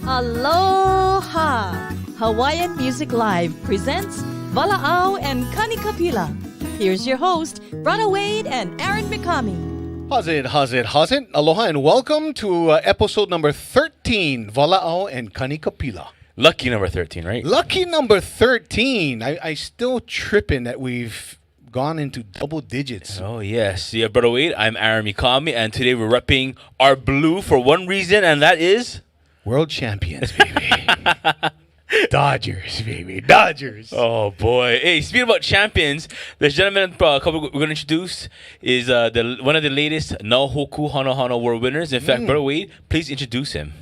Aloha! Hawaiian Music Live presents Vala'au and Kanikapila. Here's your host, Bruddah Wade and Aaron Mikami. How's it? Aloha and welcome to episode number 13, Vala'au and Kanikapila. Lucky number 13, right? Lucky number 13. I still tripping that we've gone into double digits. Oh, yes. Yeah, Bruddah Wade, I'm Aaron Mikami, and today we're repping our blue for one reason, and that is... World champions, baby. Dodgers, baby. Dodgers. Oh, boy. Hey, speaking about champions, this gentleman couple we're going to introduce is one of the latest Naohoku Hana Hana Award winners. In fact, Bruddah Wade, please introduce him.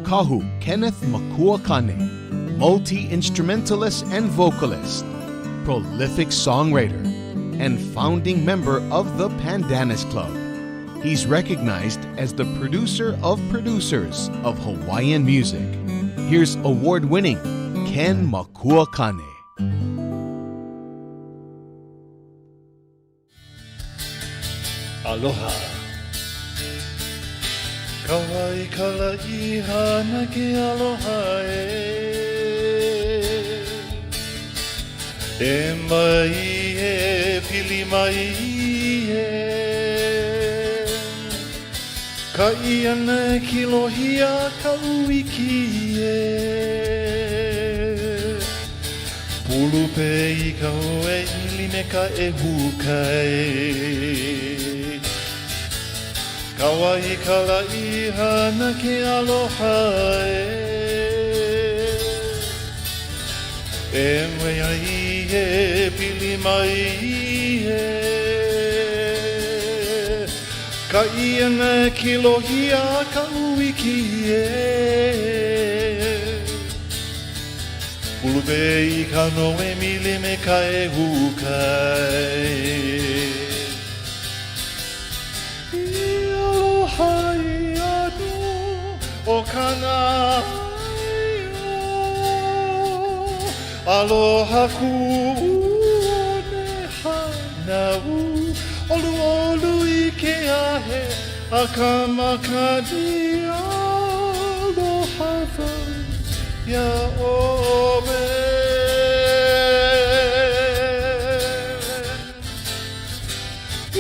Kahu Kenneth Makuakane, multi-instrumentalist and vocalist, prolific songwriter, and founding member of the Pandanus Club. He's recognized as the producer of producers of Hawaiian music. Here's award-winning Ken Makuakane. Aloha. Kawai kalai hana ke aloha e mai e pili mai e ka iana ki lohia ka uiki e pulu pe i ka hoe ili me ka e huka Kawai kalai hana ke aloha e mea i e pili mai e ka iana ki lohia ka uiki e Ulupe i ka noe mili me ka e hukai O kana aloha ku one hanau olu olu I ke ahe a kamakani aloha ya ome I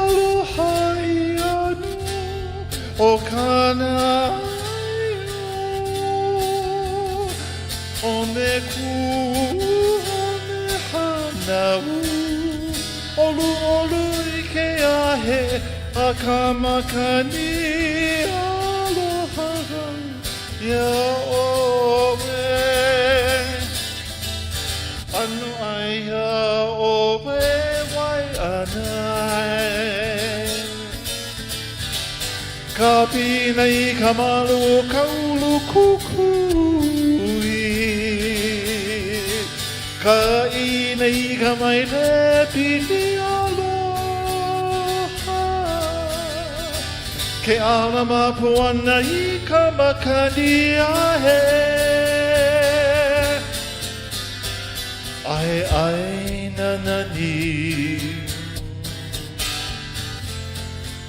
aloha I anu o kana One ku, one hanau Olu olu I ke ahe A kamakani aloha Ya ome Anu ai ya ome wai anai Ka pina I ka malu kaulu kukui Ka ina I ka mai le pili aloha Ke ala mapuana I ka makani ahe Ai nanani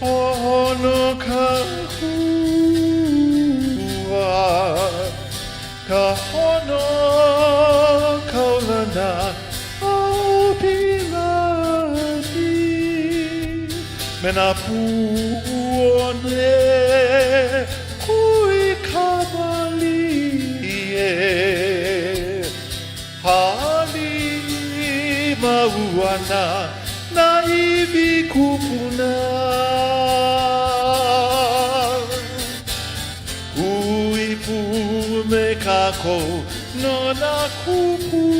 Ono ka hua Ka hono kaulana au pilani Mena puone kui kamali e Hali mauana na iwi kupuna Me kako no na kupuna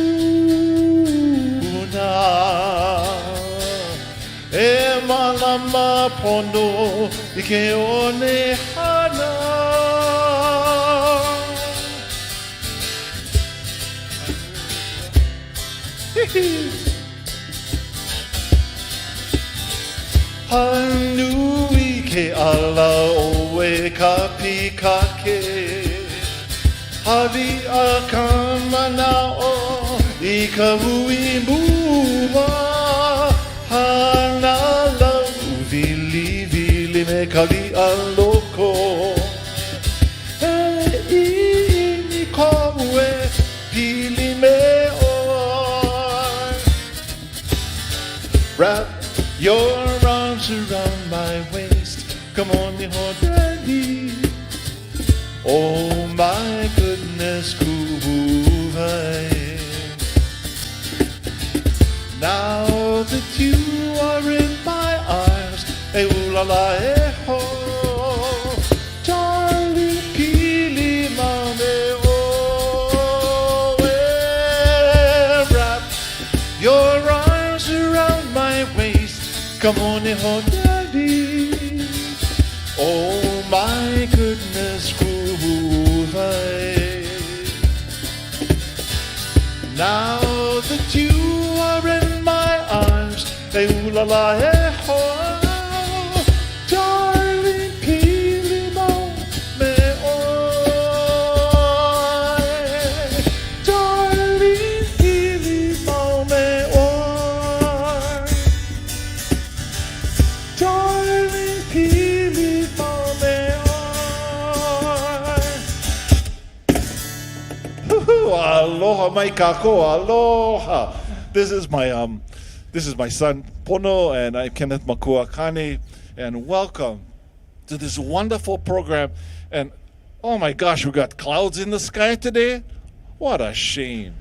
E malama pondo I ke one hana Hanui ke ala o e ka pikake Havi a kamanao I ka hui mua Hana lau vili vili aloko ini koe pili me oi. Wrap your arms around my waist. Come on, me hold daddy. Oh my goodness, kuhuvai. Now that you are in my arms, e ulala e ho, darling, pili mame o. Wrap your arms around my waist. Come on, e ho, daddy. Oh my goodness, kuhuvai. Now that you are in my arms, e ulala e ho, darling, pili mo me oi. Darling, pili mo me oi. Darling, pili mo me oi. Aloha mai kako, aloha. This is my son Pono, and I'm Kenneth Makuakane, and welcome to this wonderful program. And oh my gosh, we got clouds in the sky today. What a shame.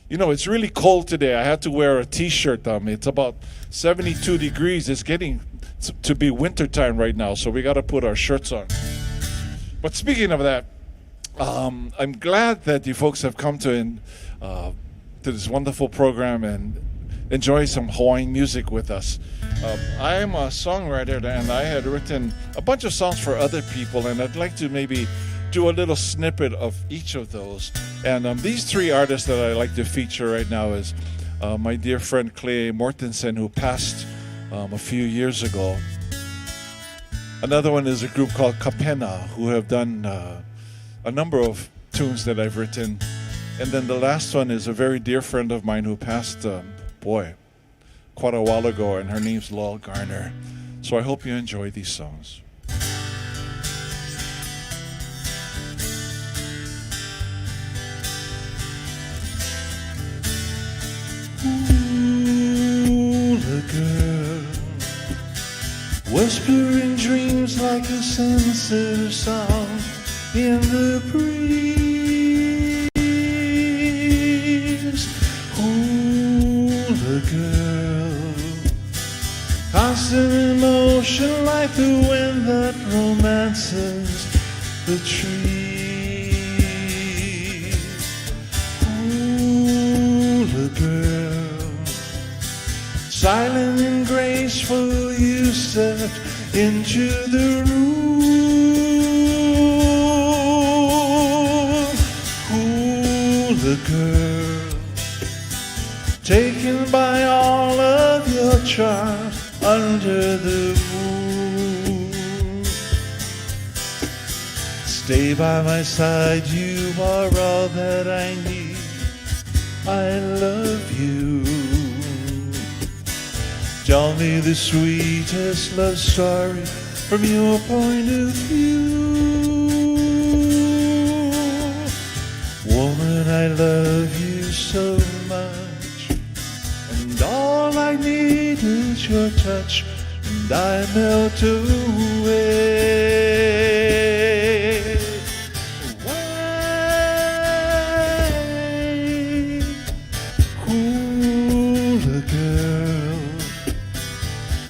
You know, it's really cold today. I had to wear a t-shirt. It's about 72 degrees. It's getting to be winter time right now, so we got to put our shirts on. But speaking of that, I'm glad that you folks have come to this wonderful program and enjoy some Hawaiian music with us. I am a songwriter, and I had written a bunch of songs for other people, and I'd like to maybe do a little snippet of each of those. And these three artists that I like to feature right now is my dear friend Clay Mortensen, who passed a few years ago. Another one is a group called Kapena, who have done a number of tunes that I've written. And then the last one is a very dear friend of mine who passed, quite a while ago, and her name's Laurel Garner. So I hope you enjoy these songs. Ooh, the girl, whispering dreams like a sensitive sound in the breeze. Ooh, the girl, constant in motion like the wind that romances the trees. Ooh, the girl, silent and graceful, you step into the room. The girl, taken by all of your charms under the moon. Stay by my side, you are all that I need. I love you. Tell me the sweetest love story from your point of view. Woman, I love you so much, and all I need is your touch, and I melt away. Away. Ooh, the girl,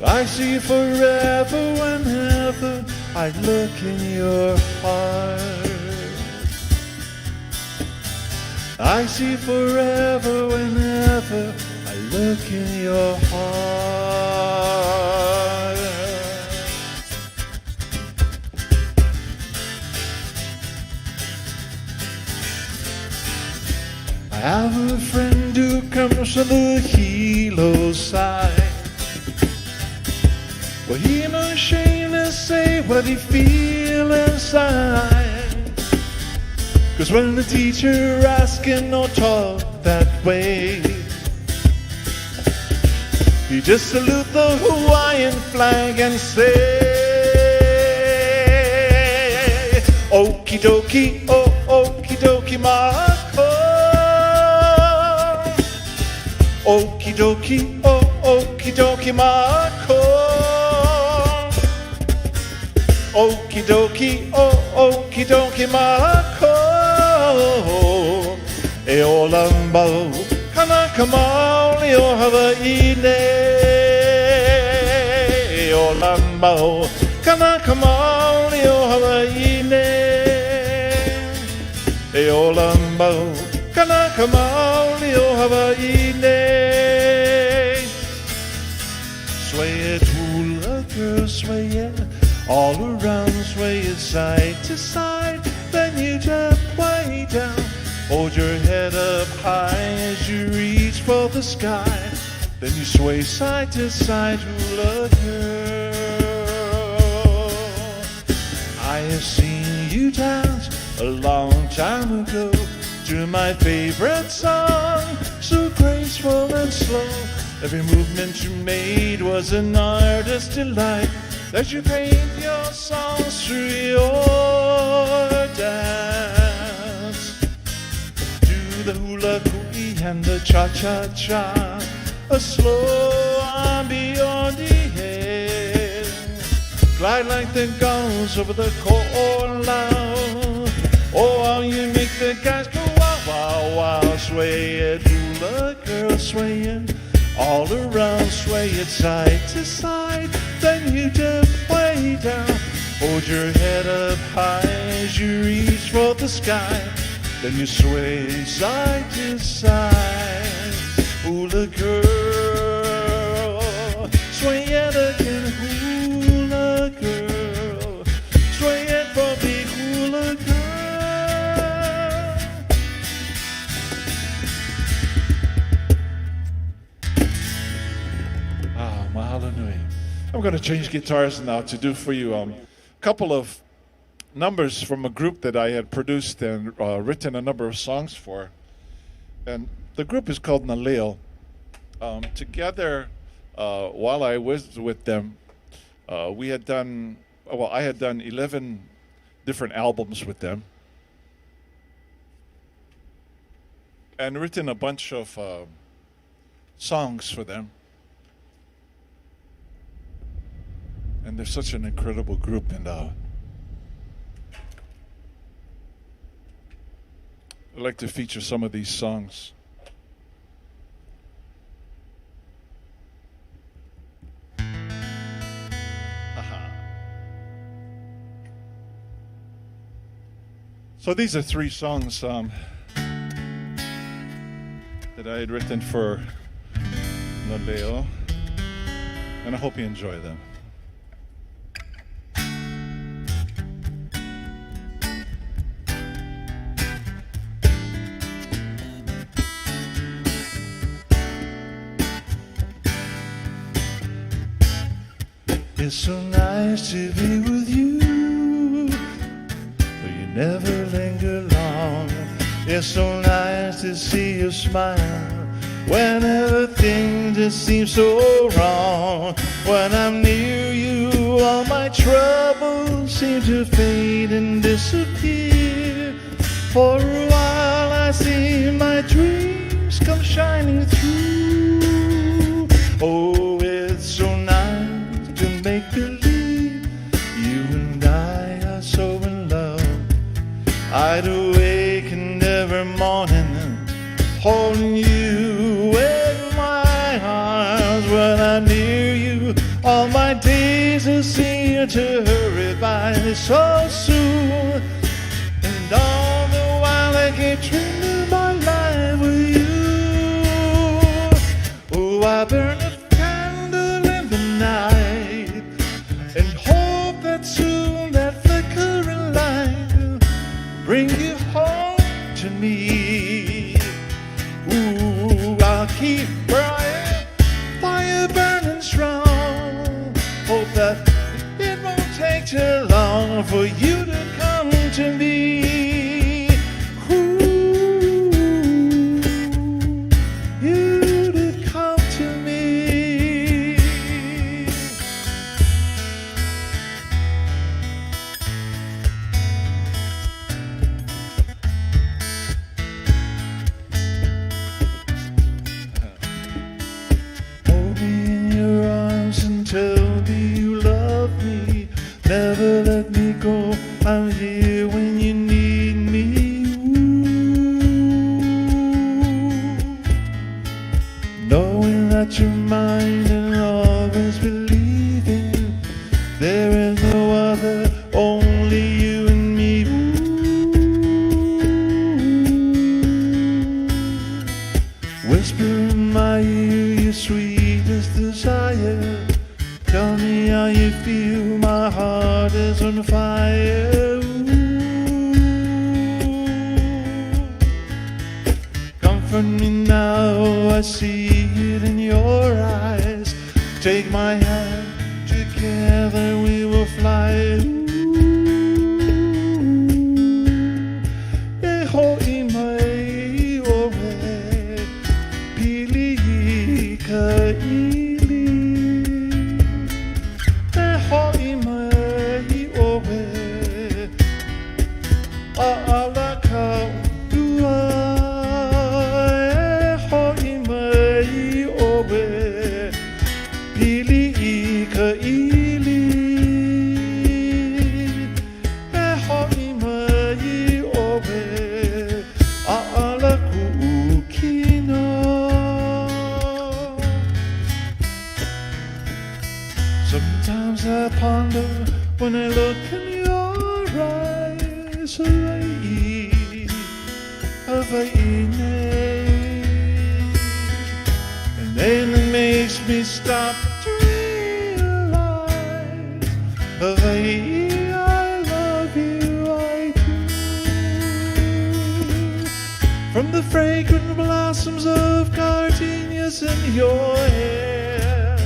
I see forever whenever I look in your heart. I see forever whenever I look in your heart. I have a friend who comes from the Hilo side, but he's not ashamed to say what he feels inside. 'Cause when the teacher asks him no talk that way, he just salute the Hawaiian flag and say, Okie dokie, oh, okie dokie, Mako. Okie dokie, oh, okie dokie, Mako. Okie dokie, oh, okie dokie, Mako. Eo lambo, kanakama, eo Hawai'i. Eo lambo, kanakama, eo Hawai'i. Eo lambo, kanakama, eo Hawai'i. Sway it, hula girl, sway it. All around, sway it side to side. Then you just way down. Hold your head up high as you reach for the sky. Then you sway side to side, hula girl. I have seen you dance a long time ago to my favorite song, so graceful and slow. Every movement you made was an artist's delight. As you paint your songs through your dance, do the hula cooey and the cha-cha-cha, a slow arm beyond the head, glide like the gulls over the corn loud. Oh, how you make the guys go wow, wow, wow. Sway it, hula girl, sway it. All around, sway it side to side. Then you dip way down. Hold your head up high as you reach for the sky. Then you sway side to side. Hula girl, sway it again, hula girl. Sway it for me, hula girl. Mahalo nui. I'm going to change guitars now to do for you a couple of numbers from a group that I had produced and written a number of songs for. And the group is called Naleo. Together, while I was with them, I had done 11 different albums with them and written a bunch of songs for them. And they're such an incredible group, and I'd like to feature some of these songs. So these are 3 songs that I had written for Naleo, and I hope you enjoy them. It's so nice to be with you, but you never linger long. It's so nice to see you smile whenever things just seem so wrong. When I'm near you, all my troubles seem to fade and disappear. For a while I see my dreams come shining through. Oh, it's so nice to make believe you and I are so in love. I'd awaken every morning holding you in my arms. When I'm near you, all my days seem to hurry by so soon. And all the while I keep dreaming my life with you. Oh, I burn a candle in the night and hope that soon that flickering light will bring you home to me. Ooh, I'll keep fire burning strong. Hope that it won't take too long for you to come to me. Ooh, you to come to me. love me. Never let me go. I'm here when you need me. Ooh. Knowing that you're mine and always believing there is no other, only you and me. Ooh. Whisper in my ear your sweetest desire. Tell me how you feel, my heart is on fire. Ooh. Comfort me now, I see it in your eyes. Take my hand, together we will fly. Eho imai owe, pili ka sometimes I ponder when I look in your eyes, Hawai'i, Hawai'i, and then it makes me stop to realize, Hawai'i, I love you, I do. From the fragrant blossoms of gardenias in your hair,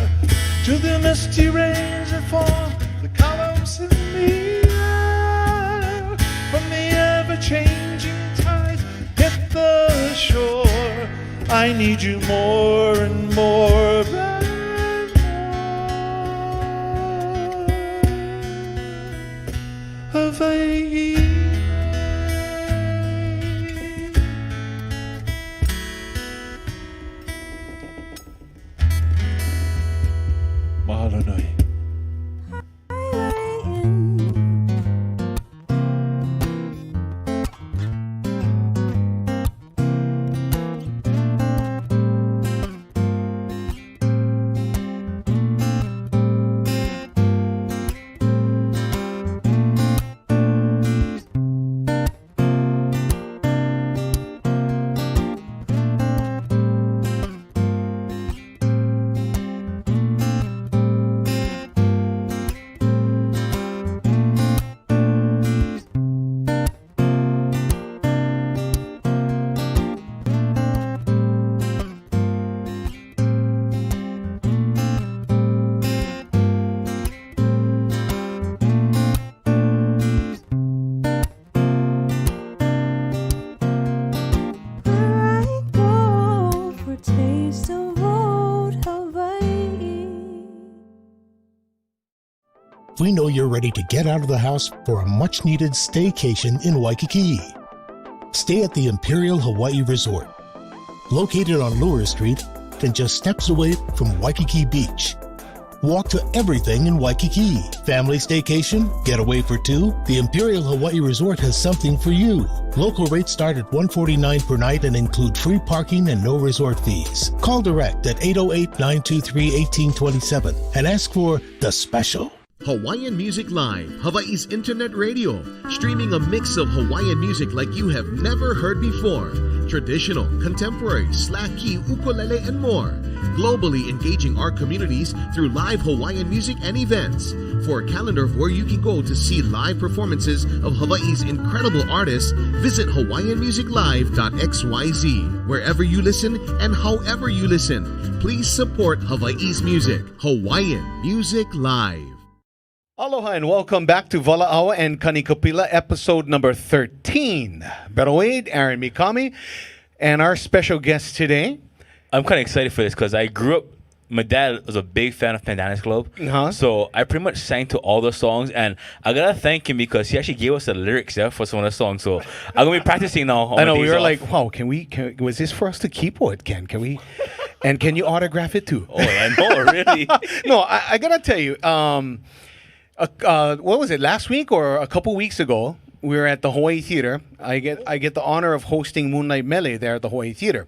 to the misty rains that fall, the columns in the air, from the ever-changing tides hit the shore, I need you more and more and more. Hawai'i. Mahalo nui. We know you're ready to get out of the house for a much-needed staycation in Waikiki. Stay at the Imperial Hawai'i Resort, located on Lure Street and just steps away from Waikiki Beach. Walk to everything in Waikiki. Family staycation, getaway for two, the Imperial Hawai'i Resort has something for you. Local rates start at $149 per night and include free parking and no resort fees. Call direct at 808-923-1827 and ask for the special. Hawaiian Music Live, Hawaii's internet radio, streaming a mix of Hawaiian music like you have never heard before. Traditional, contemporary, slack key, ukulele, and more. Globally engaging our communities through live Hawaiian music and events. For a calendar of where you can go to see live performances of Hawaii's incredible artists, visit hawaiianmusiclive.xyz. Wherever you listen and however you listen, please support Hawaii's music. Hawaiian Music Live. Aloha and welcome back to Vala'awa and Kanikapila, episode number 13. Bruddah Wade, Aaron Mikami, and our special guest today. I'm kind of excited for this because I grew up, my dad was a big fan of Pandanus Club. So I pretty much sang to all the songs, and I gotta thank him because he actually gave us the lyrics for some of the songs. So I'm gonna be practicing now. I know, we were like, wow, was this for us to keep? What, can we? And can you autograph it too? Oh, I know, really? No, I gotta tell you, What was it, last week or a couple weeks ago? We were at the Hawaii Theater. I get the honor of hosting Moonlight Melee there at the Hawaii Theater.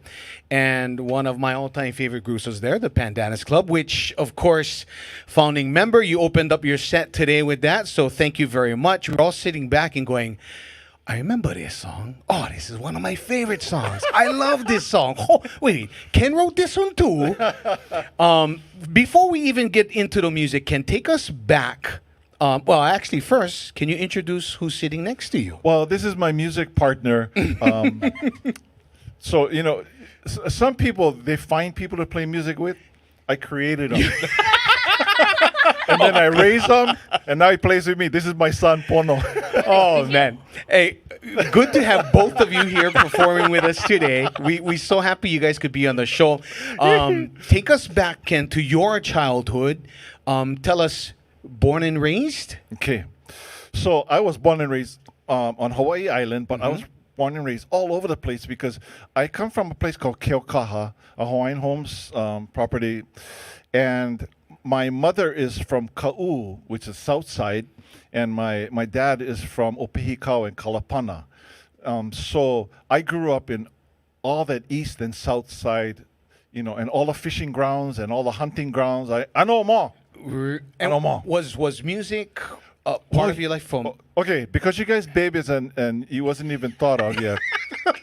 And one of my all-time favorite groups was there, the Pandanus Club, which, of course, founding member, you opened up your set today with that, so thank you very much. We're all sitting back and going, I remember this song. Oh, this is one of my favorite songs. I love this song. Oh, wait, Ken wrote this one too? Before we even get into the music, Ken, take us back. Well, actually, first, can you introduce who's sitting next to you? Well, this is my music partner. So, some people, they find people to play music with. I created them. And then I raised them, and now he plays with me. This is my son, Pono. Oh, man. Hey, good to have both of you here performing with us today. We're so happy you guys could be on the show. Take us back, Ken, to your childhood. Tell us, born and raised? Okay. So I was born and raised on Hawaii Island, but I was born and raised all over the place because I come from a place called Keokaha, a Hawaiian homes property. And my mother is from Kahu, which is south side, and my dad is from Opihikau and Kalapana. So I grew up in all that east and south side, and all the fishing grounds and all the hunting grounds. I know them all. Was music part of your life from? Okay, because you guys babies and you wasn't even thought of yet.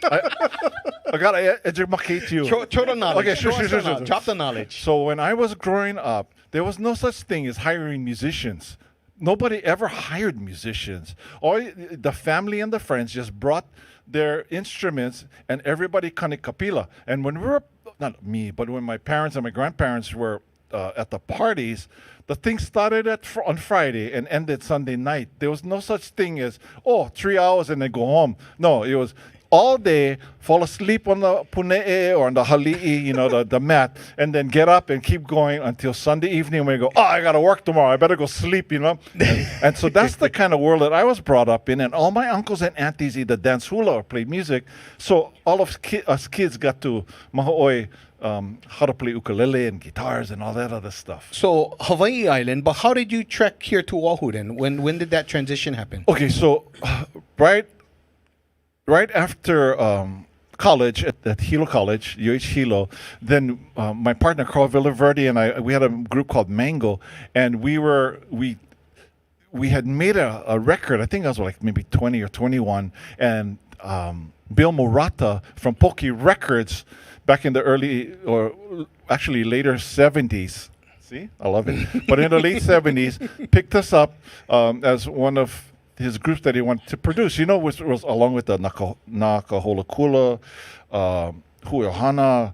I gotta educate you. Show the knowledge. Okay, sure. Drop the knowledge. So when I was growing up, there was no such thing as hiring musicians. Nobody ever hired musicians. All the family and the friends just brought their instruments, and everybody Kanikapila. And when we were, not me, but when my parents and my grandparents were at the parties, the thing started on Friday and ended Sunday night. There was no such thing as 3 hours and then go home. No, it was all day, fall asleep on the pune'e or on the hali'i, the mat, and then get up and keep going until Sunday evening when we go, I got to work tomorrow. I better go sleep, And so that's the kind of world that I was brought up in. And all my uncles and aunties either dance hula or play music. So all of us kids got to maho'oi how to play ukulele and guitars and all that other stuff. So Hawaii Island, but how did you trek here to Oahu then? When did that transition happen? Okay, so right after college at Hilo College, UH Hilo, then my partner Carl Villaverde and we had a group called Mango, and we had made a record. I think I was like maybe 20 or 21, and Bill Murata from Poki Records back in the early, or actually later 70s. See, I love it. But in the late 70s, picked us up as one of his groups that he wanted to produce, which was along with the Nakaholakula, Huiohana,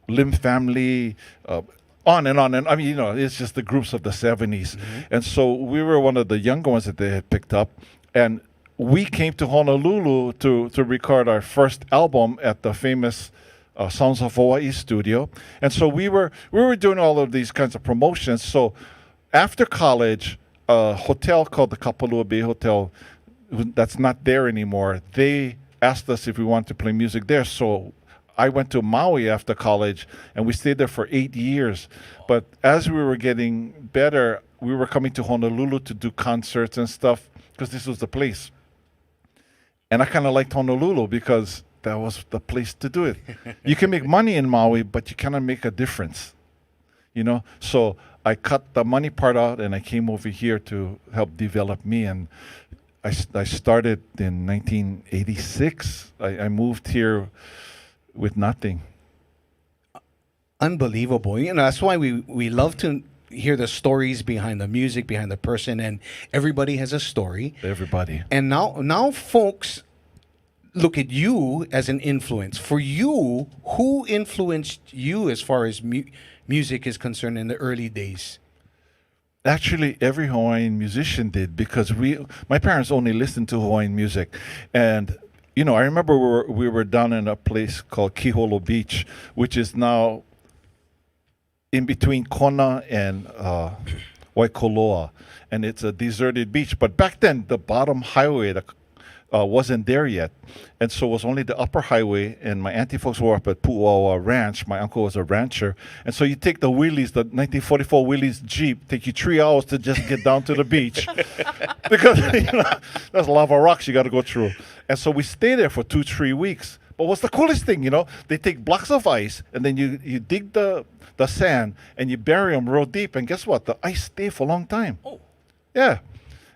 Lim Family, on and on. And I mean, it's just the groups of the 70s. And so we were one of the younger ones that they had picked up. And we came to Honolulu to record our first album at the famous Sounds of Hawaii studio. And so we were doing all of these kinds of promotions. So after college, a hotel called the Kapalua Bay Hotel, that's not there anymore, they asked us if we wanted to play music there. So I went to Maui after college, and we stayed there for 8 years. But as we were getting better, we were coming to Honolulu to do concerts and stuff, because this was the place. And I kind of liked Honolulu because that was the place to do it. You can make money in Maui, but you cannot make a difference, So I cut the money part out, and I came over here to help develop me. And I started in 1986. I moved here with nothing. Unbelievable. That's why we love to hear the stories behind the music, behind the person, and everybody has a story. Everybody. And now folks look at you as an influence. For you, who influenced you as far as music is concerned in the early days? Actually, every Hawaiian musician did, because my parents only listened to Hawaiian music. And, I remember we were down in a place called Kiholo Beach, which is now in between Kona and Waikoloa. And it's a deserted beach. But back then, the bottom highway, wasn't there yet. And so it was only the upper highway, and my auntie folks were up at Pu'uawa Ranch. My uncle was a rancher. And so you take the wheelies, the 1944 wheelies Jeep, take you 3 hours to just get down to the beach. Because there's lava rocks you got to go through. And so we stay there for 2-3 weeks. But what's the coolest thing, They take blocks of ice, and then you dig the sand, and you bury them real deep. And guess what? The ice stay for a long time. Oh. Yeah.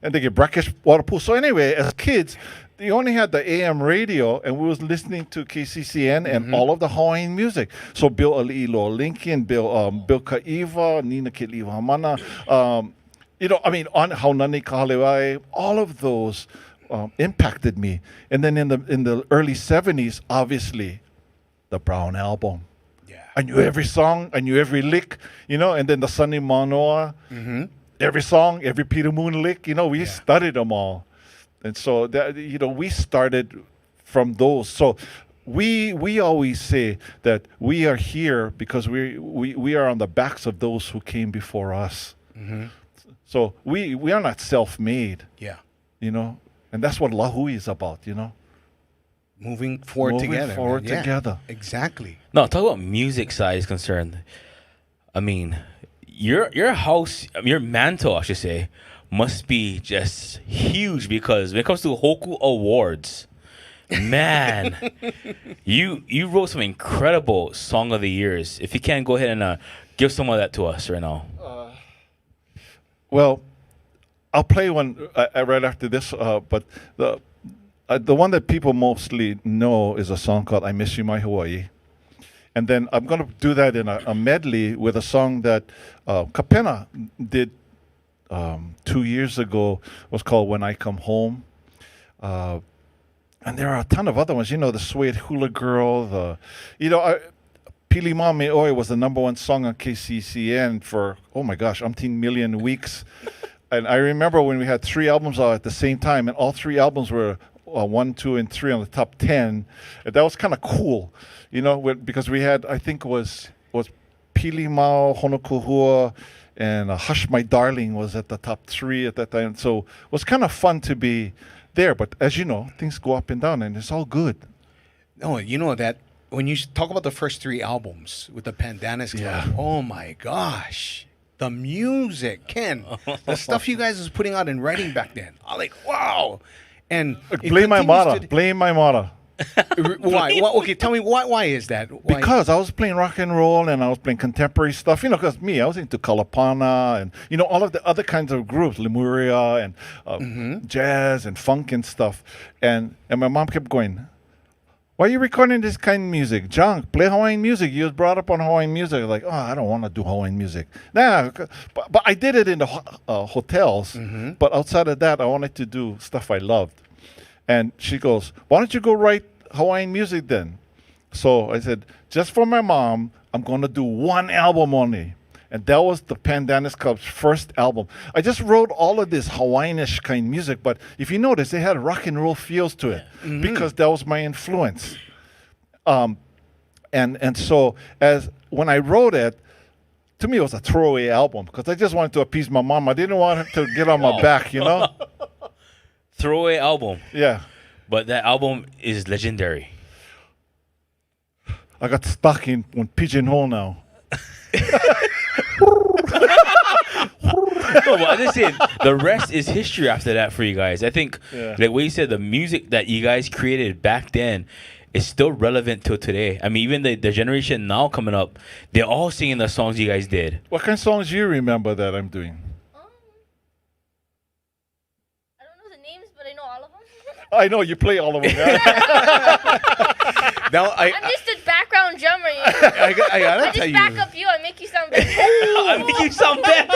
And they get brackish water pool. So anyway, as kids, you only had the AM radio, and we was listening to KCCN and all of the Hawaiian music. So Bill Ali'ilo Lincoln, Bill Ka'iva, Nina Kiliwa Hamana, on Haunani Kahalewai, all of those impacted me. And then in the early 70s, obviously, the Brown Album. Yeah. I knew every song, I knew every lick, and then the Sunny Manoa. Every song, every Peter Moon lick, we studied them all. And so, that, we started from those. So we always say that we are here because we are on the backs of those who came before us. So we are not self-made. Yeah. And that's what Lahui is about, Moving forward together. Together. Exactly. No, talk about music side is concerned. I mean, your house, your mantle, I should say, must be just huge because when it comes to Hoku Awards, man, you wrote some incredible Song of the Years. If you can, go ahead and give some of that to us right now. Well, I'll play one right after this, but the one that people mostly know is a song called I Miss You, My Hawaii. And then I'm going to do that in a medley with a song that Kapena did 2 years ago. It was called When I Come Home. And there are a ton of other ones. The Suede Hula Girl. Pili Mame Oi was the #1 song on KCCN for, oh my gosh, umpteen million weeks. And I remember when we had 3 albums out at the same time, and all 3 albums were 1, 2, and 3 on the top 10. And that was kind of cool, because we had, I think it was Pili Mao, Honokuhua, and Hush My Darling was at the top 3 at that time. So it was kind of fun to be there. But as you know, things go up and down, and it's all good. No, you know that when you talk about the first 3 albums with the Pandanus Club, oh my gosh, the music, Ken, the stuff you guys was putting out and writing back then, I'm like, wow. And blame my mother. Blame my mother. Why? Okay, tell me why is that? Why? Because I was playing rock and roll and I was playing contemporary stuff. Because I was into Kalapana and all of the other kinds of groups, Lemuria and jazz and funk and stuff. And my mom kept going, why are you recording this kind of music? Junk, play Hawaiian music. You was brought up on Hawaiian music. Like, I don't want to do Hawaiian music. Nah, but I did it in the hotels. But outside of that, I wanted to do stuff I loved. And she goes, why don't you go write Hawaiian music then? So I said, just for my mom, I'm going to do 1 album only. And that was the Pandanus Club's first album. I just wrote all of this Hawaiianish kind of music, but if you notice, it had rock and roll feels to it because that was my influence. And so when I wrote it, to me it was a throwaway album because I just wanted to appease my mom. I didn't want her to get on my back, Throwaway album. Yeah. But that album is legendary. I got stuck in one pigeonhole now. No, but I just said the rest is history after that for you guys. I think, like what you said, the music that you guys created back then is still relevant till today. I mean, even the generation now coming up, they're all singing the songs you guys did. What kind of songs do you remember that I'm doing? I don't know the names, but I know all of them. I know you play all of them. Now I'm just a background drummer. I gotta tell just you. back up you. I make you sound better. I make you sound better.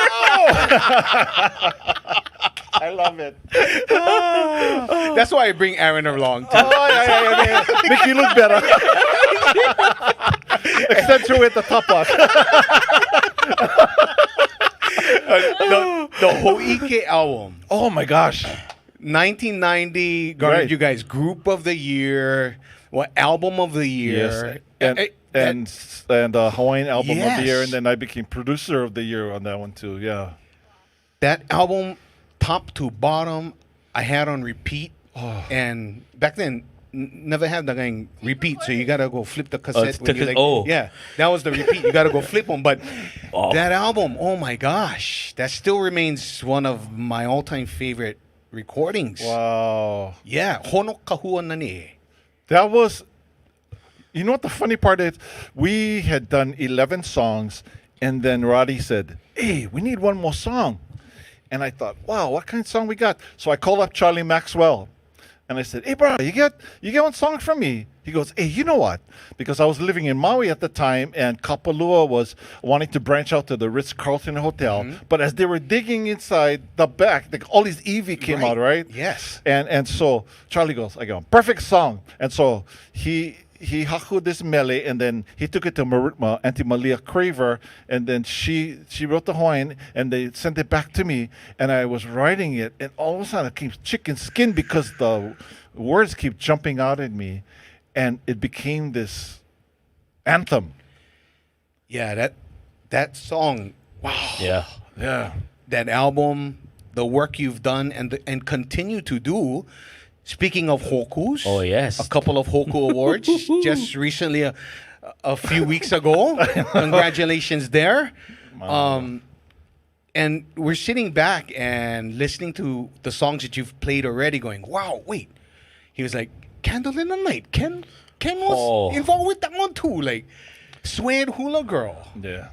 I love it. That's why I bring Aaron along too. Yeah. Make you look better. Accentuate the top part. The Ho'ike album. Oh my gosh. 1990 garnered you guys Group of the Year, Album of the Year. Yes. And Hawaiian Album of the Year, and then I became Producer of the Year on that one too. Yeah. That album, top to bottom, I had on repeat And back then, never had the going repeat, so you gotta go flip the cassette. when you, yeah, that was the repeat. You gotta go flip them. But that album, oh my gosh, that still remains one of my all-time favorite recordings. Wow. Yeah, Hono Kahua Nani. That was, you know what the funny part is? We had done 11 songs, and then Roddy said, hey, we need one more song. And I thought, wow, what kind of song we got? So I called up Charlie Maxwell, and I said, hey, bro, you get one song from me? He goes, hey, you know what? Because I was living in Maui at the time, and Kapalua was wanting to branch out to the Ritz-Carlton Hotel. Mm-hmm. But as they were digging inside the back, all these EV came out, right? Yes. And so Charlie goes, I go, perfect song. And so he haku this mele, and then he took it to Auntie Malia Craver, and then she wrote the Hawaiian, and they sent it back to me, and I was writing it, and all of a sudden it came chicken skin because the words keep jumping out at me, and it became this anthem. Yeah, that song, wow. Yeah. That album, the work you've done and continue to do. Speaking of hokus, oh yes, a couple of hoku awards just recently, a few weeks ago. Congratulations there. And we're sitting back and listening to the songs that you've played already, going, "Wow, wait." He was like, "Candle in the Night." Ken was involved with that one too, like Suede Hula Girl. Yeah.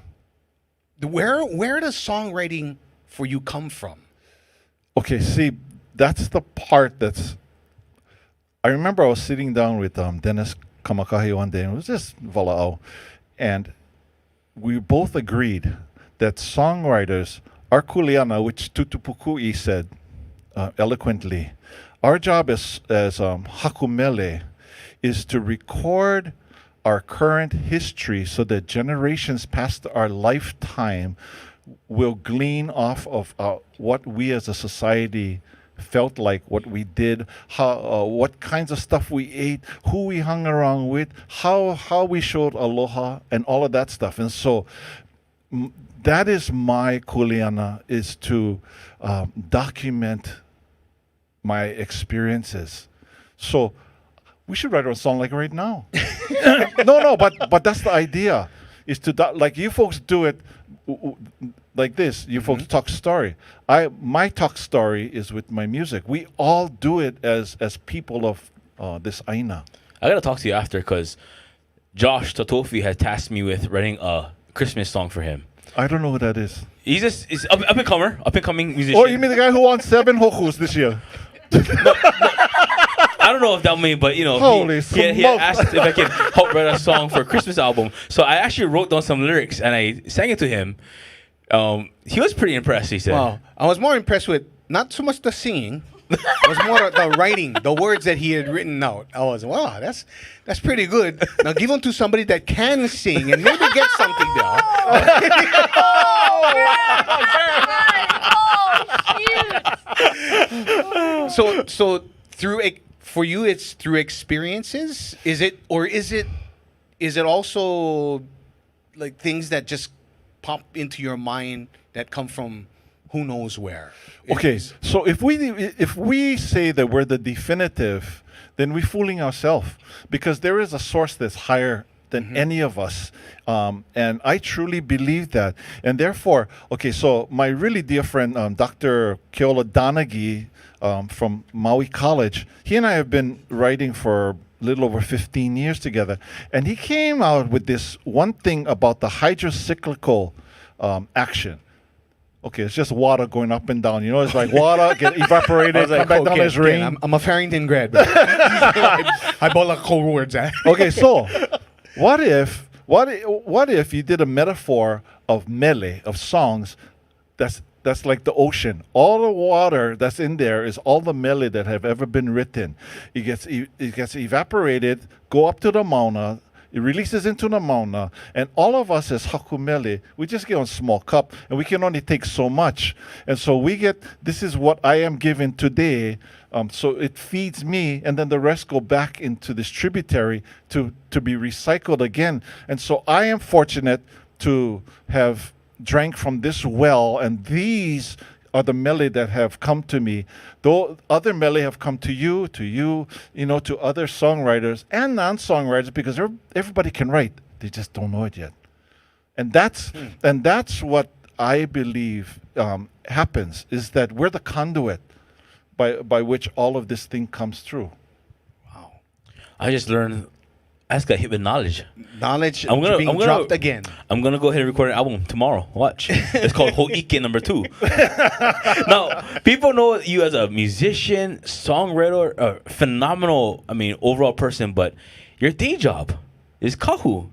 Where does songwriting for you come from? Okay, see, that's the part that's. I remember I was sitting down with Dennis Kamakahi one day, and it was just Vala'au, and we both agreed that songwriters, our kuleana, which Tutupukui said eloquently, our job as hakumele is to record our current history so that generations past our lifetime will glean off of what we as a society felt like, what we did, how, what kinds of stuff we ate, who we hung around with, how we showed aloha, and all of that stuff. And so that is my kuleana, is to document my experiences. So we should write a song like right now. No, but that's the idea, is to like you folks do it like this. You folks talk story. My talk story is with my music. We all do it as people of this aina. I gotta talk to you after, because Josh Totofi has tasked me with writing a Christmas song for him. I don't know who that is. He's up and coming musician. Oh, you mean the guy who won 7 hokus this year? I don't know if that mean, but you know, he had asked if I could help write a song for a Christmas album. So I actually wrote down some lyrics and I sang it to him. He was pretty impressed, he said. Wow. I was more impressed with not so much the singing. It was more the writing, the words that he had written out. I was, wow, that's pretty good. Now give them to somebody that can sing and maybe get something there. So for you, it's through experiences. Is it also like things that just pop into your mind that come from who knows where? Okay, so if we say that we're the definitive, then we're fooling ourselves, because there is a source that's higher than any of us, and I truly believe that. And therefore, okay, so my really dear friend, Dr. Keola Donaghy from Maui College, he and I have been writing for a little over 15 years together, and he came out with this one thing about the hydrocyclical action. Okay, it's just water going up and down. You know, it's like water get evaporated, come back down as rain. I'm a Farrington grad. I bought like cold words. Okay, so what if you did a metaphor of mele, of songs, that's like the ocean. All the water that's in there is all the mele that have ever been written. It gets evaporated, go up to the mauna. It releases into the mauna, and all of us as hakumele, we just get a small cup, and we can only take so much. And so this is what I am given today, so it feeds me, and then the rest go back into this tributary to be recycled again. And so I am fortunate to have drank from this well, and these are the mele that have come to me. Though other mele have come to you, to other songwriters and non-songwriters, because everybody can write. They just don't know it yet. And that's what I believe happens, is that we're the conduit by which all of this thing comes through. Wow. I just learned, I just got hit with knowledge. Knowledge being dropped again. I'm going to go ahead and record an album tomorrow. Watch. It's called Ho'ike number 2. Now, people know you as a musician, songwriter, a phenomenal, overall person, but your day job is Kahu.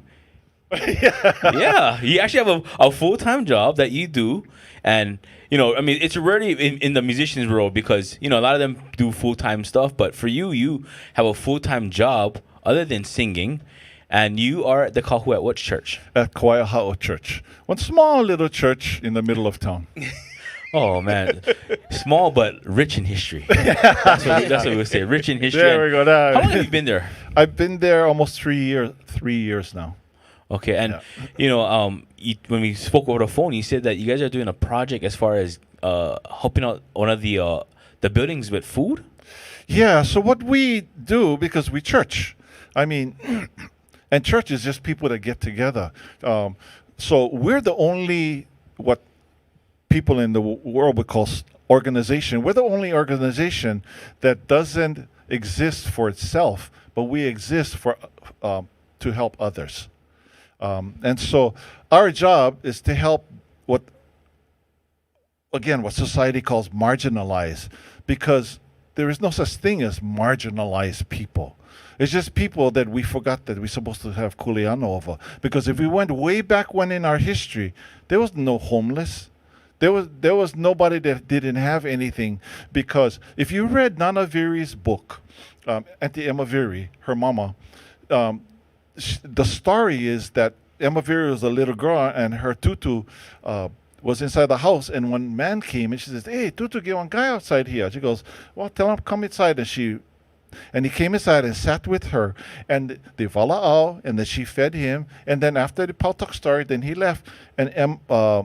Yeah, you actually have a full-time job that you do, and it's rarely in the musician's world, because a lot of them do full-time stuff, but for you have a full-time job other than singing, and you are at the Kahu at what church? At Kauai Church, one small little church in the middle of town. Oh man, small but rich in history. That's what we say, rich in history. There we go. How long have you been there? I've been there almost 3 years now. Okay, and when we spoke over the phone, you said that you guys are doing a project as far as helping out one of the buildings with food. Yeah. So what we do, because we church, and church is just people that get together. So we're the only what people in the world would call organization. We're the only organization that doesn't exist for itself, but we exist for to help others. And so our job is to help what society calls marginalized, because there is no such thing as marginalized people. It's just people that we forgot that we're supposed to have kuleana over. Because if we went way back when in our history, there was no homeless. There was nobody that didn't have anything. Because if you read Nana Viri's book, Auntie Emma Viri, her mama, the story is that Emma Viri was a little girl, and her tutu was inside the house, and one man came, and she says, "Hey, tutu, get one guy outside here." She goes, "Well, tell him come inside." And he came inside and sat with her, and they vala'au, and then she fed him, and then after the pautak started, then he left, and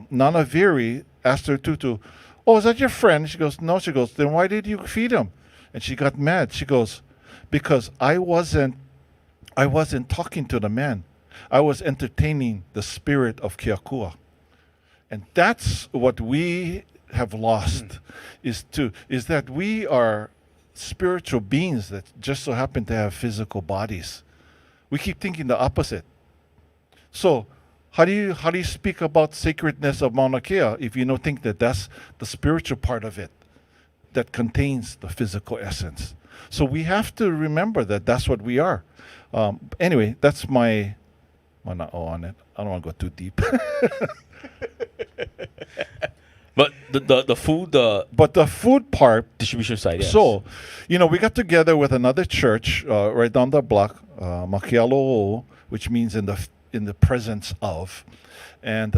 Nana Viri asked her tutu, "Oh, is that your friend?" She goes, "No." She goes, "Then why did you feed him?" And she got mad. She goes, "Because I wasn't talking to the man. I was entertaining the spirit of Keakua." And that's what we have lost, is that we are spiritual beings that just so happen to have physical bodies. We keep thinking the opposite. So how do you speak about sacredness of Mauna Kea if you don't think that that's the spiritual part of it that contains the physical essence? So we have to remember that that's what we are. Anyway, that's my on it. I don't want to go too deep. But the food, but the food part, distribution side, yes. So, we got together with another church right down the block, Makialo'o, which means in the presence of, and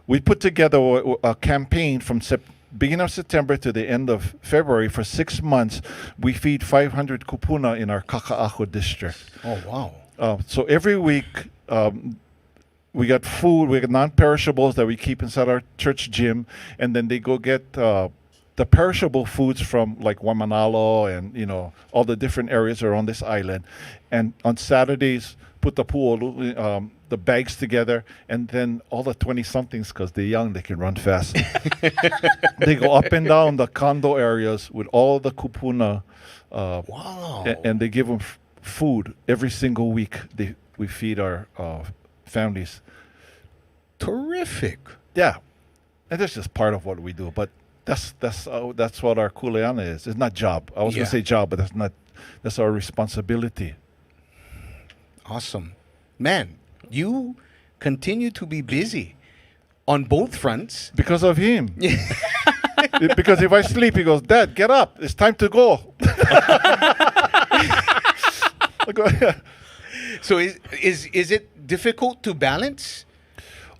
we put together a campaign from beginning of September to the end of February. For 6 months. We feed 500 kupuna in our Kaka'ako district. Oh wow! So every week. We got food, we got non-perishables that we keep inside our church gym, and then they go get the perishable foods from like Waimanalo and all the different areas around this island. And on Saturdays, put the bags together, and then all the 20-somethings, because they're young, they can run fast. They go up and down the condo areas with all the kupuna. Wow! And they give them food every single week. We feed our families. Terrific. Yeah, and that's just part of what we do. But that's what our kuleana is. It's not job. I was gonna say job, but that's our responsibility. Awesome, man. You continue to be busy on both fronts because of him. Because if I sleep, he goes, "Dad, get up. It's time to go." So is it difficult to balance?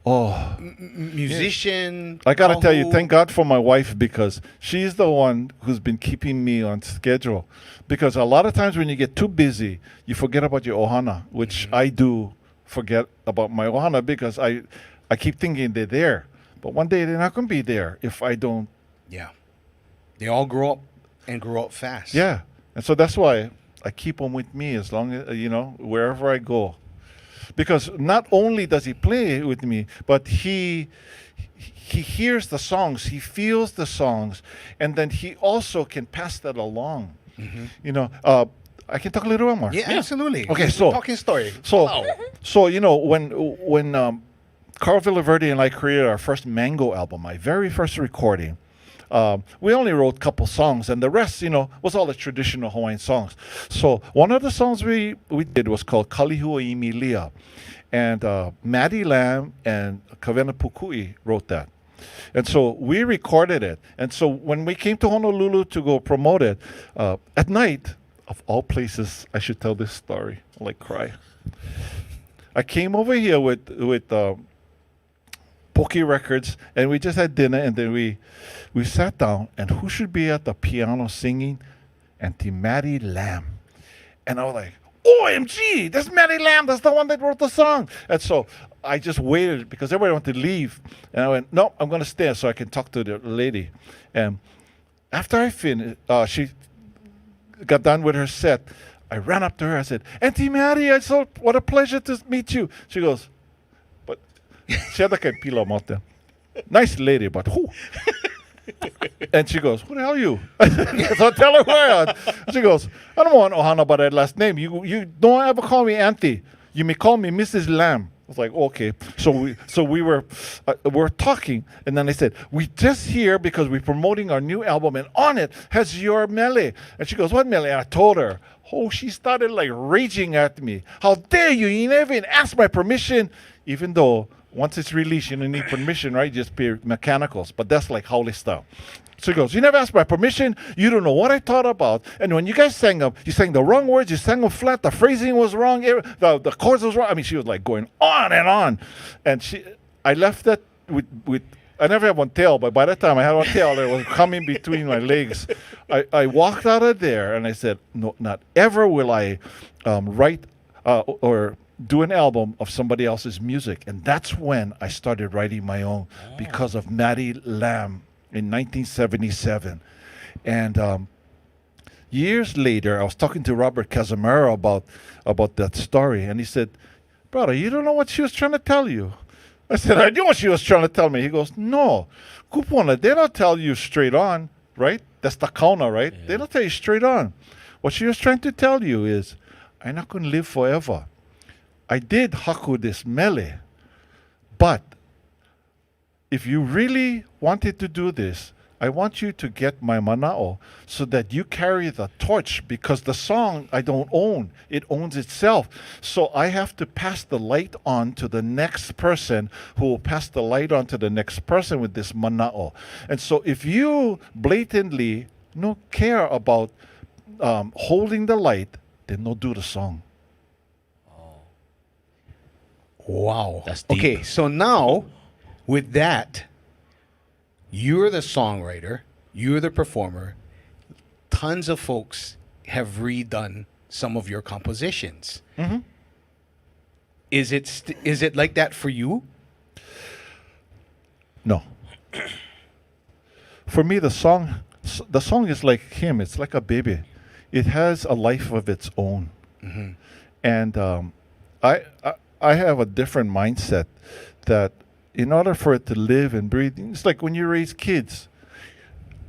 Oh, musician. I gotta tell you, thank God for my wife, because she's the one who's been keeping me on schedule. Because a lot of times when you get too busy, you forget about your ohana, which I do forget about my ohana, because I keep thinking they're there, but one day they're not gonna be there if I don't Yeah. They all grow up and grow up fast. Yeah. And so that's why I keep them with me as long as, wherever I go. Because not only does he play with me, but he hears the songs, he feels the songs, and then he also can pass that along. Mm-hmm. I can talk a little more. Yeah, absolutely. Okay, so talking story. So when Carl Villaverde and I created our first Mango album, my very first recording, we only wrote a couple songs, and the rest, was all the traditional Hawaiian songs. So one of the songs we did was called Kalihua Emilia, and Maddie Lamb and Kavena Pukui wrote that. And so we recorded it. And so when we came to Honolulu to go promote it, at night, of all places, I should tell this story. I'll like cry. I came over here with Poke Records, and we just had dinner, and then we sat down, and who should be at the piano singing? Auntie Maddie Lamb. And I was like, OMG, that's Maddie Lamb, that's the one that wrote the song. And so I just waited because everybody wanted to leave. And I went, no, I'm going to stay so I can talk to the lady. And after I finished, she got done with her set. I ran up to her. I said, Auntie Maddie, what a pleasure to meet you. She goes, but she had like a pillow out there. Nice lady, but who? And she goes, who the hell are you? So I tell her who I am. She goes, I don't want Ohana by that last name. You don't ever call me Auntie. You may call me Mrs. Lamb. I was like, okay. So we were talking, and then I said, we just here because we're promoting our new album, and on it has your mele. And she goes, what mele? And I told her. Oh, she started like raging at me. How dare you? You never even asked my permission, even though once it's released, you don't need permission, right? You just pay mechanicals. But that's like Howley style. So he goes, you never asked my permission. You don't know what I thought about. And when you guys sang them, you sang the wrong words. You sang them flat. The phrasing was wrong. The chords was wrong. I mean, she was like going on and on. And I left that with I never had one tail, but by the time I had one tail, it was coming between my legs. I walked out of there, and I said, no, not ever will I write or do an album of somebody else's music. And that's when I started writing my own because of Maddie Lamb in 1977. And years later, I was talking to Robert Casimiro about that story, and he said, brother, you don't know what she was trying to tell you. I said, I knew what she was trying to tell me. He goes, no, Kupuna, they don't tell you straight on, right? That's the kauna, right? Yeah. They don't tell you straight on. What she was trying to tell you is, I'm not going to live forever. I did haku this mele, but if you really wanted to do this, I want you to get my mana'o so that you carry the torch, because the song I don't own. It owns itself. So I have to pass the light on to the next person who will pass the light on to the next person with this mana'o. And so if you blatantly no care about holding the light, then no do the song. Wow. That's deep. Okay, so now with that, you're the songwriter, you're the performer. Tons of folks have redone some of your compositions. Mm-hmm. Is it like that for you? No. For me, the song is like him. It's like a baby. It has a life of its own. Mm-hmm. And I have a different mindset that in order for it to live and breathe, it's like when you raise kids.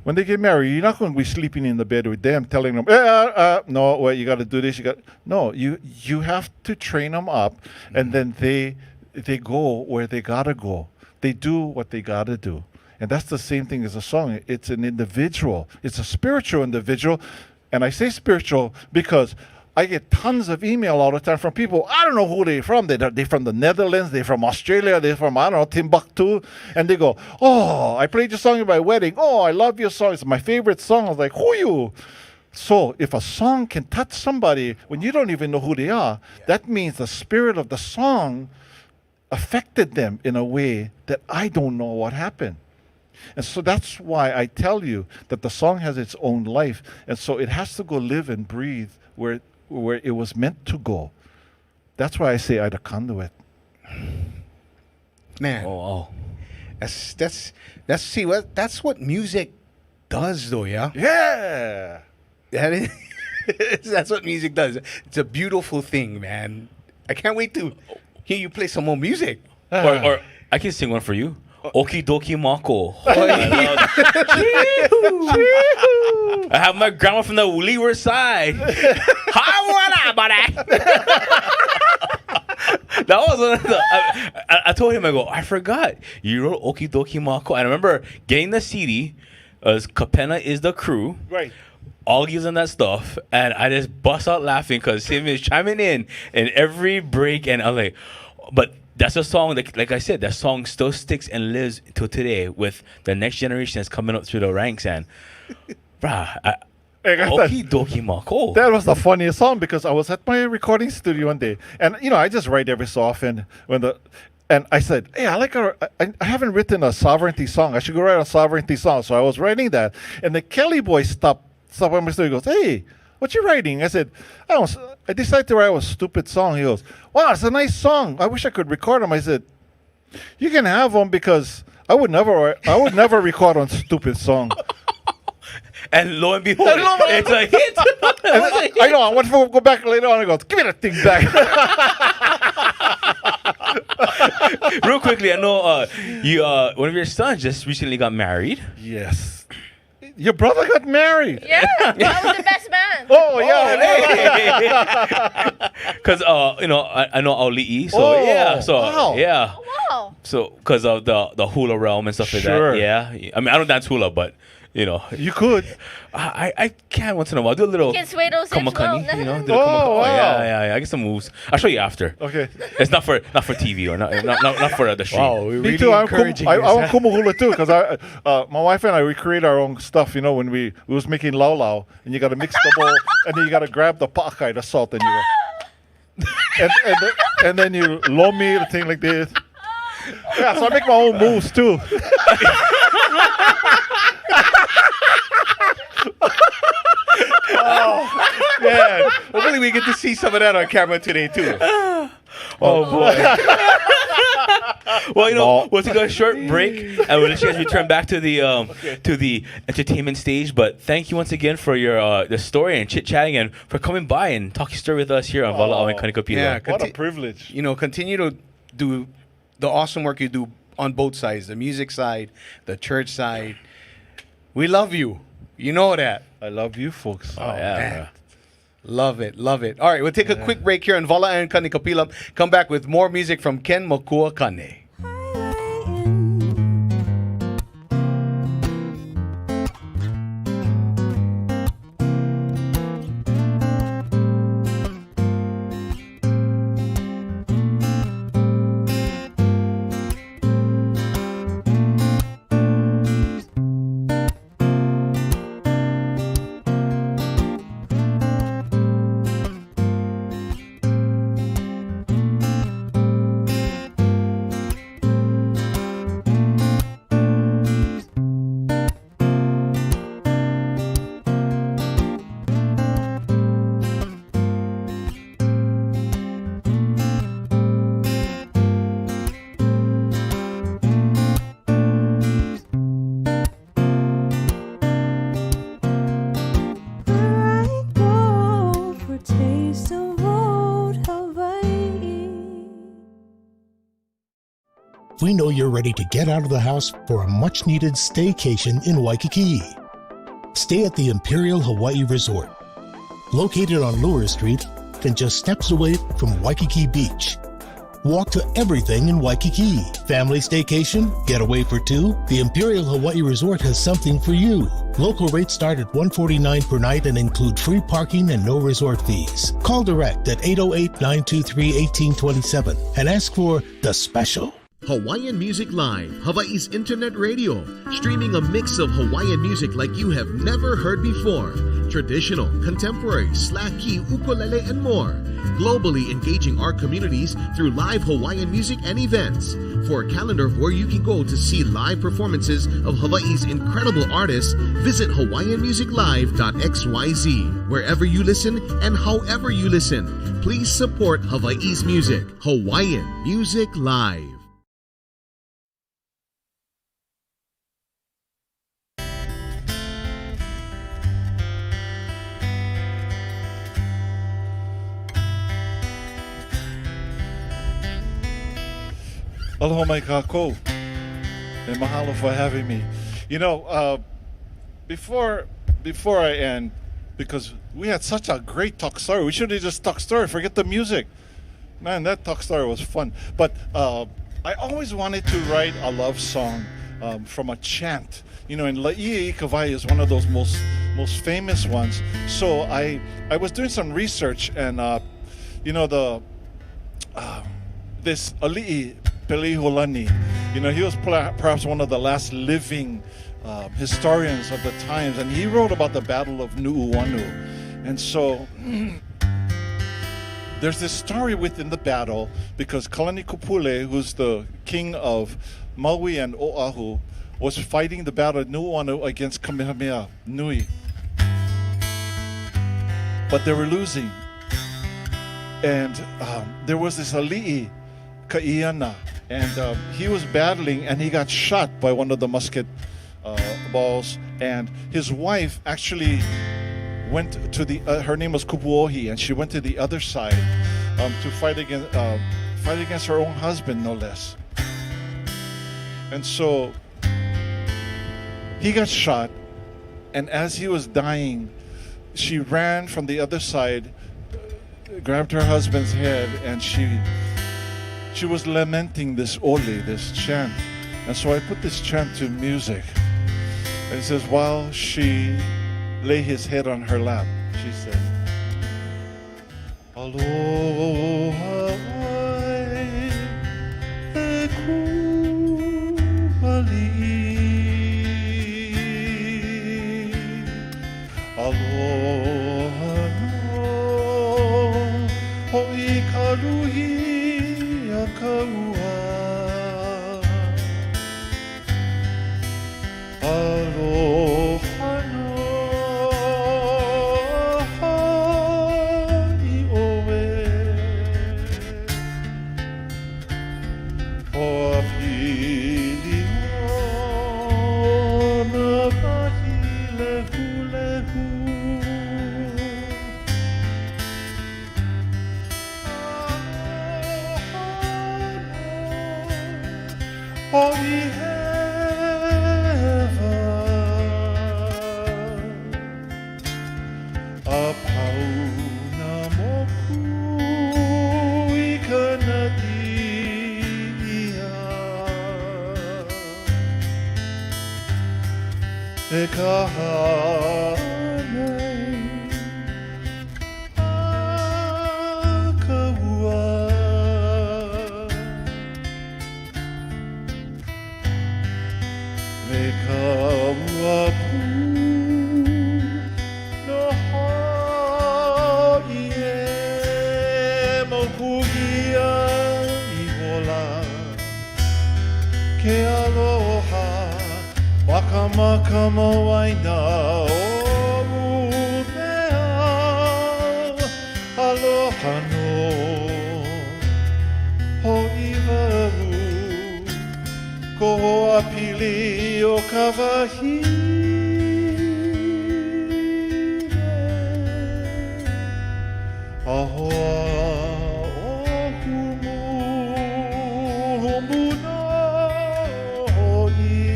When they get married, you're not going to be sleeping in the bed with them, telling them, no, well, you got to do this. No, you have to train them up, and then they go where they got to go. They do what they got to do. And that's the same thing as a song. It's an individual. It's a spiritual individual. And I say spiritual because I get tons of email all the time from people. I don't know who they're from. They're from the Netherlands. They're from Australia. They're from, I don't know, Timbuktu. And they go, oh, I played your song at my wedding. Oh, I love your song. It's my favorite song. I was like, who are you? So if a song can touch somebody when you don't even know who they are, that means the spirit of the song affected them in a way that I don't know what happened. And so that's why I tell you that the song has its own life. And so it has to go live and breathe where it was meant to go. That's why I say I'm the conduit. Man. Oh. That's what music does, though, yeah? Yeah. That is, that's what music does. It's a beautiful thing, man. I can't wait to hear you play some more music. Or I can sing one for you. Oki doki mako. I have my grandma from the leeward side. That was one of the. I told him, I go, I forgot you wrote Oki doki mako. And I remember getting the CD. Kapena is the crew. Right. All gives and that stuff, and I just bust out laughing because him is chiming in every break, and I'm like, but that's a song like I said, that song still sticks and lives till today with the next generation that's coming up through the ranks, and bruh, Oki doki mako. That was the funniest song because I was at my recording studio one day, and I just write every so often and I said, hey, I haven't written a sovereignty song. I should go write a sovereignty song. So I was writing that, and the Kelly boy stopped by my studio. He goes, hey, what you writing? I said, I decided to write a stupid song. He goes, wow, it's a nice song. I wish I could record them. I said, you can have them because I would never record on stupid song. And lo and behold, it's a hit. I know. I want to go back later on and go, give me that thing back. Real quickly, I know one of your sons just recently got married. Yes. Your brother got married. Yeah, that was the best man. Oh, yeah. Because, I know Auli'i. So, yeah. So, wow. yeah. Oh, wow. So, because of the hula realm and stuff like that. Yeah. I mean, I don't dance hula, but, You could. I can once in a while. Do a little Can sway those hips kamakani, well. do the kamakani. Wow. Yeah. I get some moves. I'll show you after. Okay. It's not for TV or not for the stream. Wow, we're Me really too. I encouraging want kumuhula too because my wife and I, we create our own stuff. When we was making lau lau, and you got to mix the bowl, and then you got to grab the pakai, the salt, and you go, and then you lomi the thing like this. Yeah, so I make my own moves too. Oh, man. Hopefully we get to see some of that on camera today, too. Oh, boy. Well, we'll take a short break, and we'll let you guys return back to the entertainment stage. But thank you once again for your the story and chit-chatting and for coming by and talking story with us here on Vala'au and Kanikapila. Yeah, What a privilege. Continue to do the awesome work you do on both sides, the music side, the church side. We love you. You know that. I love you folks. Oh, yeah. Man. Love it. All right, we'll take a quick break here on Vala'au and Kanikapila. Come back with more music from Ken Makuakane. We know you're ready to get out of the house for a much-needed staycation in Waikiki. Stay at the Imperial Hawai'i Resort, located on Lure Street and just steps away from Waikiki Beach. Walk to everything in Waikiki. Family staycation, getaway for two. The Imperial Hawai'i Resort has something for you. Local rates start at $149 per night and include free parking and no resort fees. Call direct at 808-923-1827 and ask for The Special. Hawaiian Music Live, Hawaii's internet radio, streaming a mix of Hawaiian music like you have never heard before. Traditional, contemporary, slaki, ukulele, and more. Globally engaging our communities through live Hawaiian music and events. For a calendar of where you can go to see live performances of Hawaii's incredible artists, visit hawaiianmusiclive.xyz. Wherever you listen and however you listen, please support Hawaii's music. Hawaiian Music Live. Aloha mai kako. And mahalo for having me. You know, before I end, because we had such a great talk story. We should have just talk story. Forget the music. Man, that talk story was fun. But I always wanted to write a love song from a chant. You know, and La'i'i Kawai is one of those most famous ones. So I was doing some research, and you know, this Ali'i Peliholani, you know, he was perhaps one of the last living historians of the times, and he wrote about the Battle of Nu'uanu. And so there's this story within the battle, because Kanikapila, who's the king of Maui and Oahu, was fighting the battle of Nu'uanu against Kamehameha Nui. But they were losing. And there was this Ali'i Ka'iana, and he was battling, and he got shot by one of the musket balls, and his wife actually went to the her name was Kupuohi, and she went to the other side to fight against her own husband, no less. And so he got shot, and as he was dying, she ran from the other side, grabbed her husband's head, and she was lamenting this ole, this chant. And so I put this chant to music. And it says, while she lay his head on her lap, she said, Aloha ai e kuali'i. Aloha no ho'i kaluhi a kaua. Aloha no ha'i oe. O pili o na kahi lehu lehu. Ho'i heaven, a pauna moku I kanadia, e kahanai a kaua. Me kaua pu no ha'i e mokuhia I hola. Ke aloha wakamaka mawaina o mea. Aloha no ho'i wahu. Ko hoa pili o ka wahine. Ahoa o humu humu no ho'i.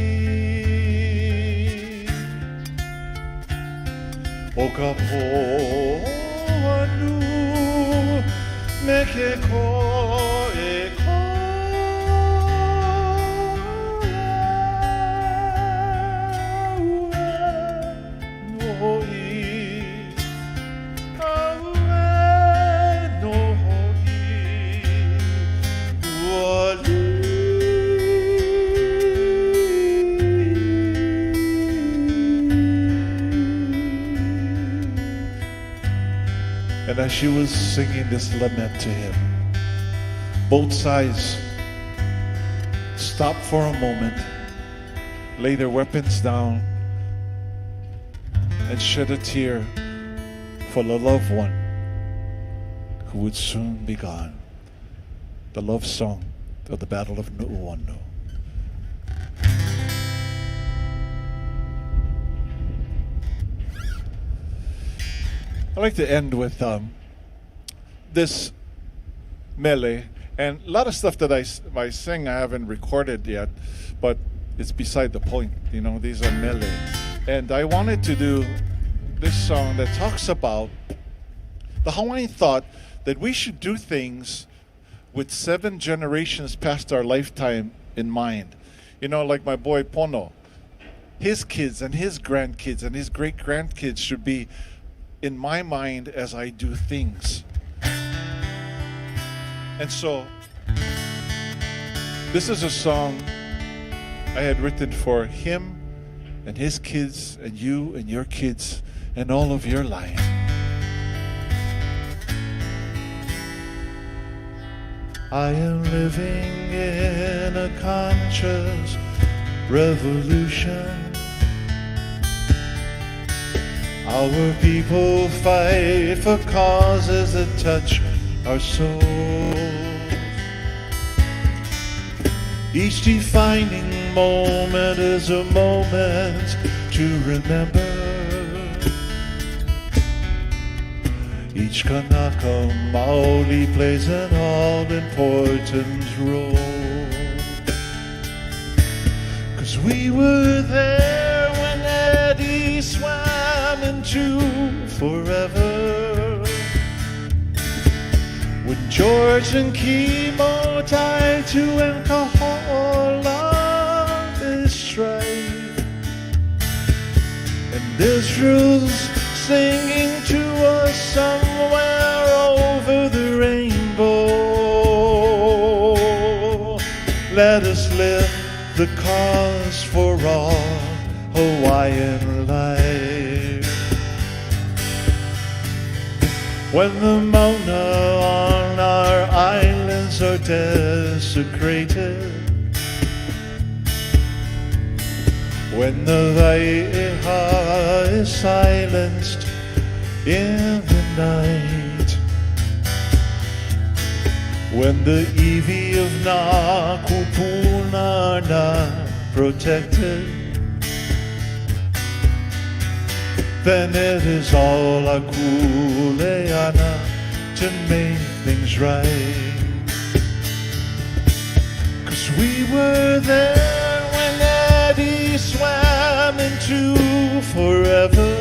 O ka po'anu me ke koe And as she was singing this lament to him, both sides stopped for a moment, lay their weapons down, and shed a tear for the loved one who would soon be gone. The love song of the Battle of Nu'uanu. I'd like to end with this mele, And a lot of stuff that I sing, I haven't recorded yet, but it's beside the point. You know, these are mele. And I wanted to do this song that talks about the Hawaiian thought that we should do things with 7 generations past our lifetime in mind. You know, like my boy Pono, his kids and his grandkids and his great-grandkids should be in my mind as I do things. And so, this is a song I had written for him and his kids and you and your kids and all of your life. I am living in a conscious revolution. Our people fight for causes that touch our souls. Each defining moment is a moment to remember. Each Kanaka Maoli plays an all-important role. 'Cause we were there when Eddie swam into forever. When George and Kimo tied to alcohol of his strife. And Israel's singing to us somewhere over the rainbow. Let us lift the cause for all Hawaiian life. When the mauna on our islands are desecrated, when the Vaiha is silenced in the night, when the Iwi of Nakupuna are not protected, then it is all a kuleana to make things right. 'Cause we were there when Eddie swam into forever.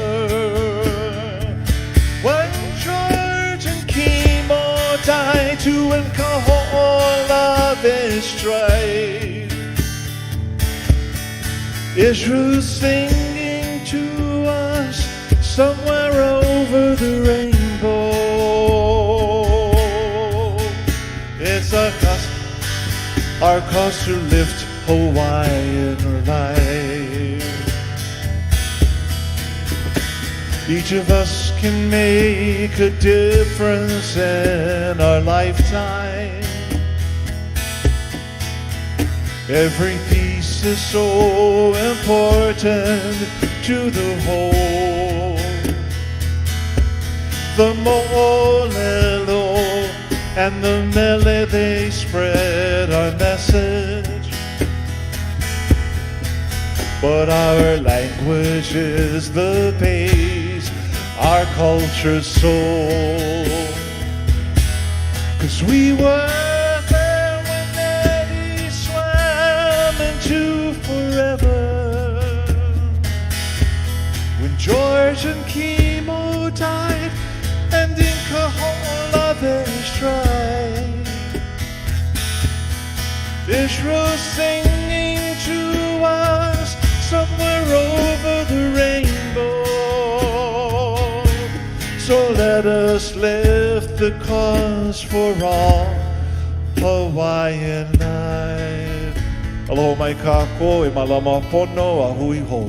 When George and Kimo died to alcohol of his strife. Israel's singing to us somewhere over the rainbow. It's our cause to lift Hawaiian life. Each of us can make a difference in our lifetime. Every piece is so important to the whole. The mo'olelo and the mele, they spread our message. But our language is the base, our culture's soul. 'Cause we were there when Eddie swam into forever. When George and Kimo died and Inca all of their strife. Israel singing to us somewhere over the rainbow. So let us lift the cause for all Hawaiian life. Aloha mai kako e malama pono a hui ho.